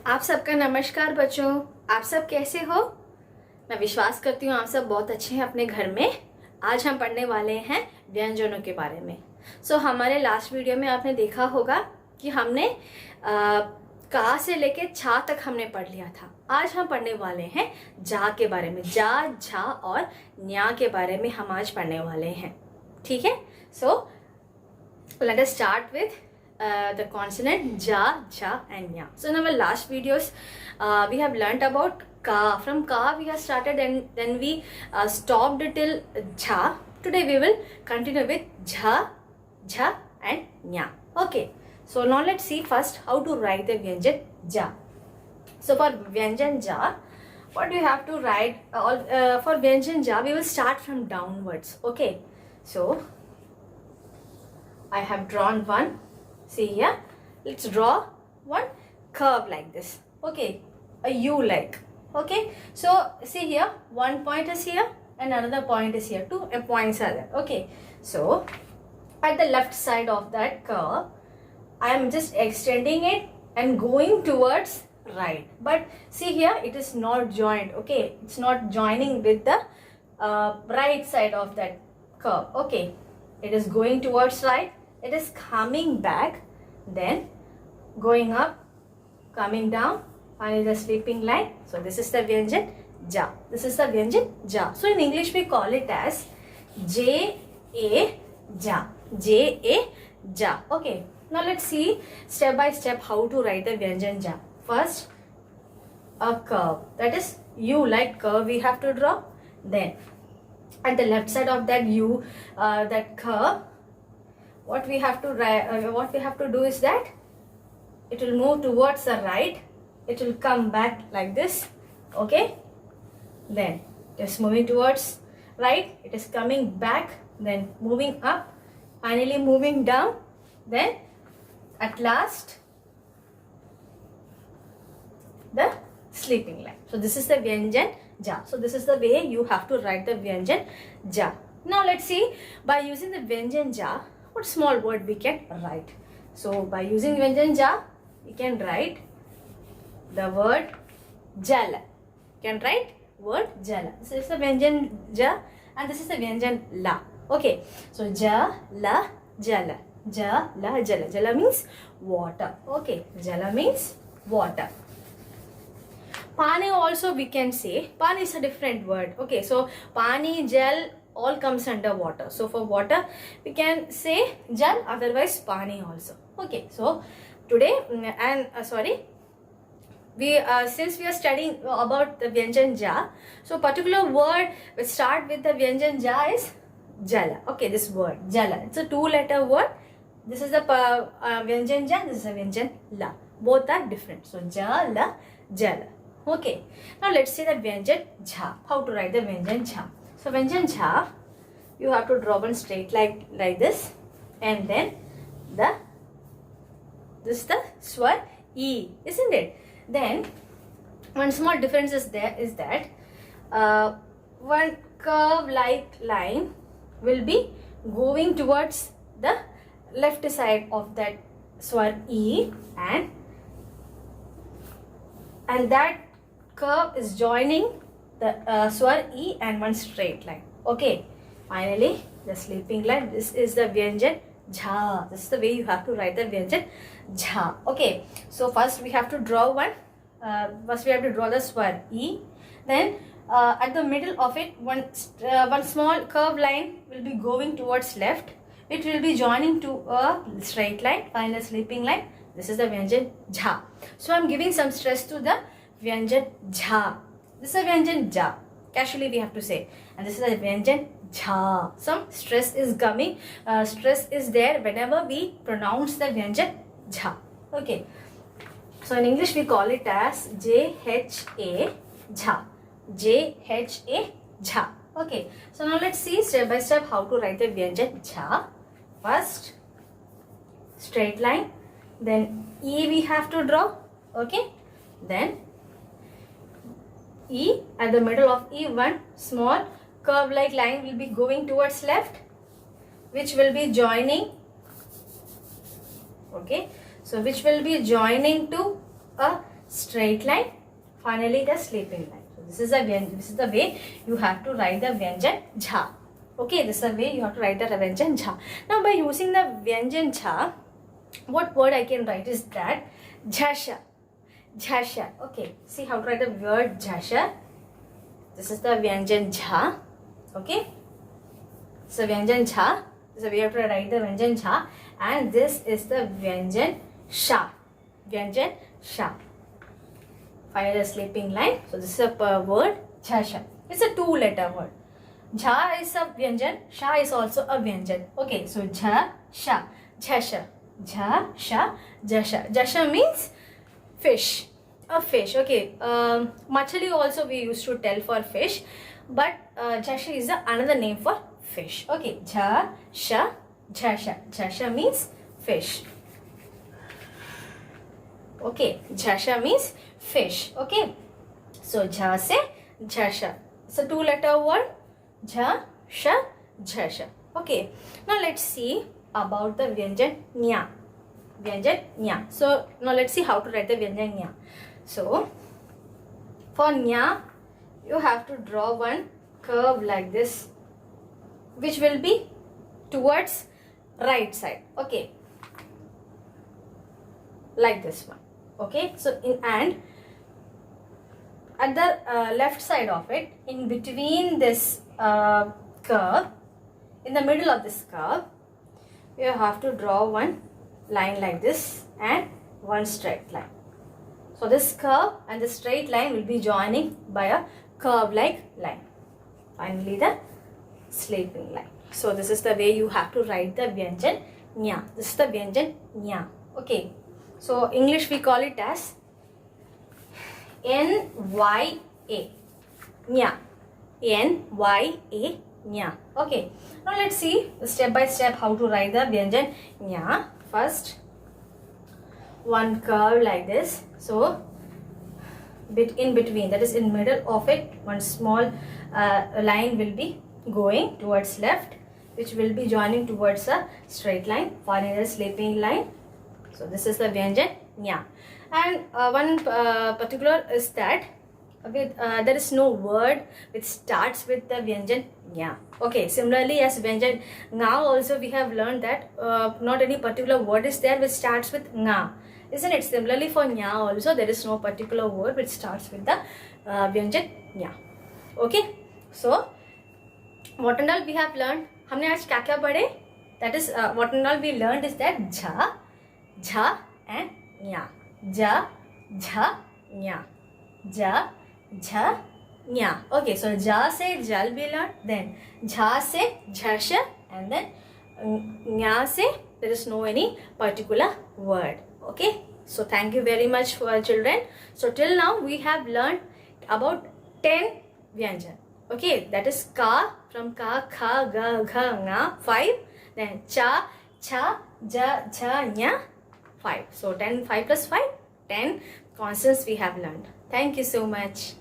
आप सबका नमस्कार बच्चों। आप सब कैसे हो? मैं विश्वास करती हूँ आप सब बहुत अच्छे हैं अपने घर में। आज हम पढ़ने वाले हैं व्यंजनों के बारे में। हमारे लास्ट वीडियो में आपने देखा होगा कि हमने का से लेके छा तक हमने पढ़ लिया था। आज हम पढ़ने वाले हैं जा के बारे में। जा, झा और न्या के बारे में हम आज पढ़ने वाले हैं। ठीक है, सो let us start with the consonant ja, jha and nya. So in our last videos we have learnt about ka. From ka we have started and then we stopped till jha. Today we will continue with jha, jha and nya. Okay, so now let's see first how to write the vyanjan ja. So for vyanjan ja, what you have to write for vyanjan ja, we will start from downwards. Okay, so I have drawn one. See here, let's draw one curve like this. Okay, a U like. Okay, so see here, one point is here and another point is here. Two points are there. Okay, so at the left side of that curve, I am just extending it and going towards right. But see here, it is not joined. Okay, it's not joining with the right side of that curve. Okay, it is going towards right. It is coming back, then going up, coming down, finally the sleeping line. So this is the vyanjan ja. This is the vyanjan ja. So in English we call it as J-A ja. J-A ja. Okay. Now let's see step by step how to write the vyanjan ja. First, a curve. That is U like curve we have to draw. Then at the left side of that U, that curve, what we have to do is that it will move towards the right, it will come back like this. Okay, then just moving towards right, it is coming back, then moving up, finally moving down, then at last the sleeping line. So this is the vyanjan ja. So this is the way you have to write the vyanjan ja. Now let's see, by using the vyanjan ja, what small word we can write. So by using vyanjan ja, we can write the word jala. You can write word jala. This is the vyanjan ja and this is the vyanjan la. Okay, so ja, la, jala. Ja, la, jala. Jala means water. Okay, jala means water. Pani also we can say. Pani is a different word. Okay, so pani, jal, all comes under water. So for water we can say jal, otherwise pani also. Okay, so today we since we are studying about the vyanjan ja, so particular word which start with the vyanjan ja is jala. Okay, this word jala, it's a two-letter word. This is the vyanjan ja, this is a vyanjan la. Both are different. So ja, la, jala. Okay, now let's see the vyanjan jha. How to write the vyanjan jha? So vyanjan jha, you have to draw one straight line like this, and then this is the swar e, isn't it? Then one small difference is that one curve like line will be going towards the left side of that swar e, and that curve is joining the swar e and one straight line. Okay, finally the sleeping line. This is the vyanjan jha. This is the way you have to write the vyanjan jha. Okay, so first we have to draw one. First we have to draw the swar e. Then at the middle of it, one small curve line will be going towards left. It will be joining to a straight line. Finally sleeping line. This is the vyanjan jha. So I am giving some stress to the vyanjan jha. This is a vyanjan ja. Casually we have to say, and this is a vyanjan jha. Some stress is coming. Stress is there whenever we pronounce the vyanjan jha. Okay. So in English we call it as J-H-A jha. J-H-A jha. Okay. So now let's see step by step how to write the vyanjan jha. First, straight line. Then E we have to draw. Okay. Then E, at the middle of E, one small curve like line will be going towards left, which will be joining. Okay, so which will be joining to a straight line, finally the sleeping line. So this is the way you have to write the Vyanjan jha. Okay, this is the way you have to write the Vyanjan jha. Now by using the Vyanjan jha, what word I can write is that jhasha. Jhasha. Okay, see how to write the word jhasha. This is the Vyanjan jha. Okay, so Vyanjan jha. This is the way you have to write the Vyanjan jha, and this is the Vyanjan sha. Vyanjan sha. Find the sleeping line. So this is a word jhasha. It's a 2-letter word. Jha is a Vyanjan, sha is also a Vyanjan. Okay, so jha, sha, jhasha, jha, sha, jasha. Jasha means fish, a fish. Okay, machali also we used to tell for fish, but jasha is another name for fish. Okay, jha, sha, jasha. Jasha means fish. Okay, jasha means fish. Okay, so jha se jasha. It's a 2-letter word. Jha, sha, jasha. Okay, now let's see about the Vyanjan nya. Vyanjan nya. So now let's see how to write the Vyanjan nya. So for nya, you have to draw one curve like this, which will be towards right side. Okay, like this one. Okay, so and at the left side of it, in between this curve, in the middle of this curve, you have to draw one line like this and one straight line. So this curve and the straight line will be joining by a curve like line. Finally the sleeping line. So this is the way you have to write the Vyanjan nya. This is the Vyanjan nya. Okay, so English we call it as N-Y-A, nya. N-Y-A, nya. Okay, now let's see step by step how to write the Vyanjan nya. First, one curve like this. So in between, that is in middle of it, one small line will be going towards left, which will be joining towards a straight line, following a sleeping line. So this is the Vyanjan nya. And one particular is that there is no word which starts with the Vyanjan nya. Okay, similarly as Vyanjan nga also we have learned that not any particular word is there which starts with nga. Isn't it? Similarly for nya also there is no particular word which starts with the Vyanjan nya. Okay, so what and all we have learned? हमने आज क्या क्या पढ़े? That is what and all we learned is that jha, jha and nya. Ja, jha, nya. Ja, jha, nya. Okay, so ja se jal be learned, then jha se jhasha, and then nya se there is no any particular word. Okay, so thank you very much for children. So till now we have learned about 10 Vyanjan. Okay, that is ka, from ka, kha, ga, gha, nga, 5. Then cha, cha, ja, jha, nya, 5. So 5 plus 5, 10 consonants we have learned. Thank you so much.